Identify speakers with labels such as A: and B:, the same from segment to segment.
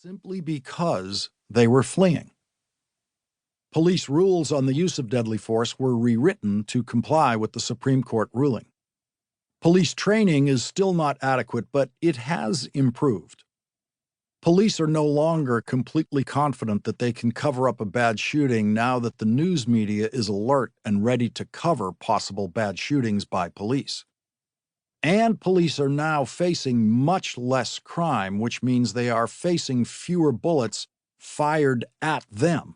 A: simply because they were fleeing. Police rules on the use of deadly force were rewritten to comply with the Supreme Court ruling. Police training is still not adequate, but it has improved. Police are no longer completely confident that they can cover up a bad shooting now that the news media is alert and ready to cover possible bad shootings by police. And police are now facing much less crime, which means they are facing fewer bullets fired at them.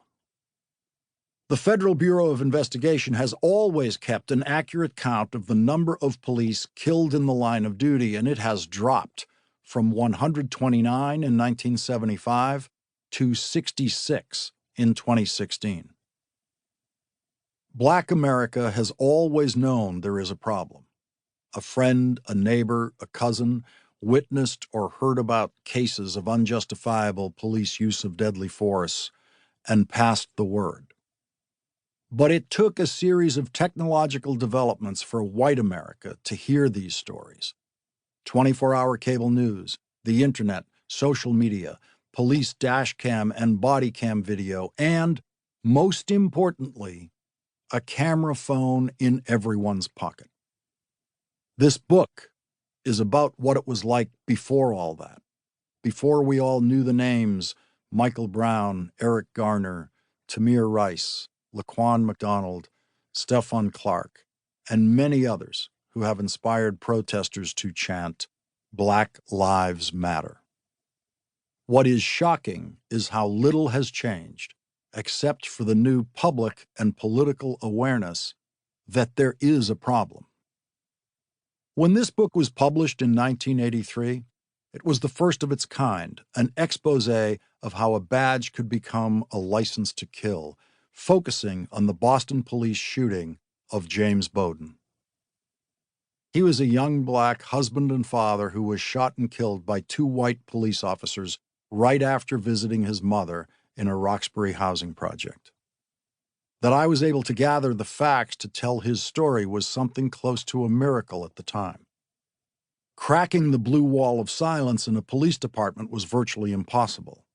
A: The Federal Bureau of Investigation has always kept an accurate count of the number of police killed in the line of duty, and it has dropped from 129 in 1975 to 66 in 2016. Black America has always known there is a problem. A friend, a neighbor, a cousin witnessed or heard about cases of unjustifiable police use of deadly force and passed the word. But it took a series of technological developments for white America to hear these stories. 24-hour cable news, the internet, social media, police dash cam and body cam video, and, most importantly, a camera phone in everyone's pocket. This book is about what it was like before all that, before we all knew the names Michael Brown, Eric Garner, Tamir Rice, Laquan McDonald, Stephon Clark, and many others who have inspired protesters to chant, "Black Lives Matter." What is shocking is how little has changed, except for the new public and political awareness that there is a problem. When this book was published in 1983, it was the first of its kind, an exposé of how a badge could become a license to kill, focusing on the Boston police shooting of James Bowden. He was a young black husband and father who was shot and killed by two white police officers right after visiting his mother in a Roxbury housing project. That I was able to gather the facts to tell his story was something close to a miracle at the time. Cracking the blue wall of silence in a police department was virtually impossible.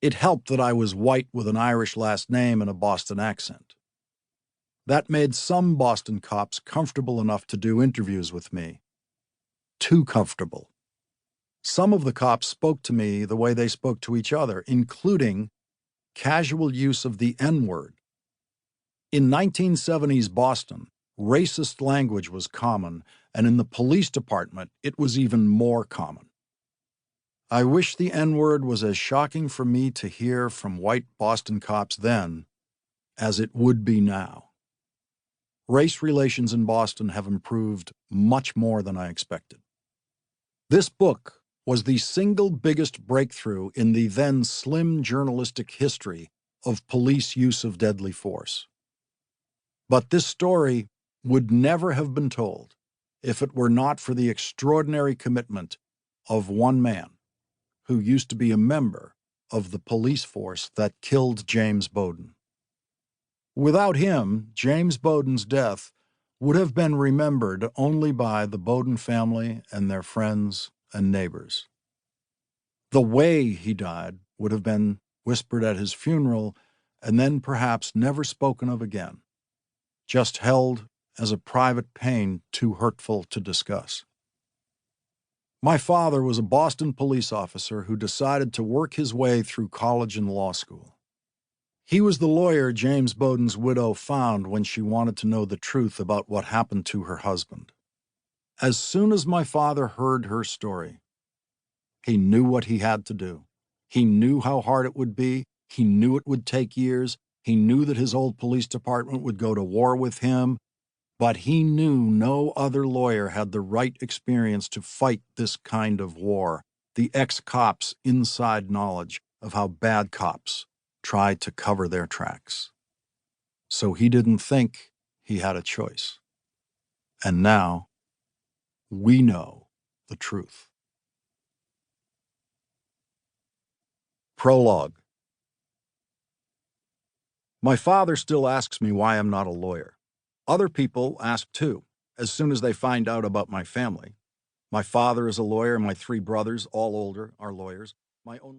A: It helped that I was white with an Irish last name and a Boston accent. That made some Boston cops comfortable enough to do interviews with me. Too comfortable. Some of the cops spoke to me the way they spoke to each other, including casual use of the N-word. In 1970s Boston, racist language was common, and in the police department, it was even more common. I wish the N-word was as shocking for me to hear from white Boston cops then as it would be now. Race relations in Boston have improved much more than I expected. This book was the single biggest breakthrough in the then slim journalistic history of police use of deadly force. But this story would never have been told if it were not for the extraordinary commitment of one man who used to be a member of the police force that killed James Bowden. Without him, James Bowden's death would have been remembered only by the Bowden family and their friends and neighbors. The way he died would have been whispered at his funeral and then perhaps never spoken of again, just held as a private pain too hurtful to discuss. My father was a Boston police officer who decided to work his way through college and law school. He was the lawyer James Bowden's widow found when she wanted to know the truth about what happened to her husband. As soon as my father heard her story, he knew what he had to do. He knew how hard it would be. He knew it would take years. He knew that his old police department would go to war with him. But he knew no other lawyer had the right experience to fight this kind of war, the ex-cop's inside knowledge of how bad cops try to cover their tracks. So he didn't think he had a choice. And now, we know the truth. Prologue. My father still asks me why I'm not a lawyer. Other people ask too, as soon as they find out about my family. My father is a lawyer, and my three brothers, all older, are lawyers. My only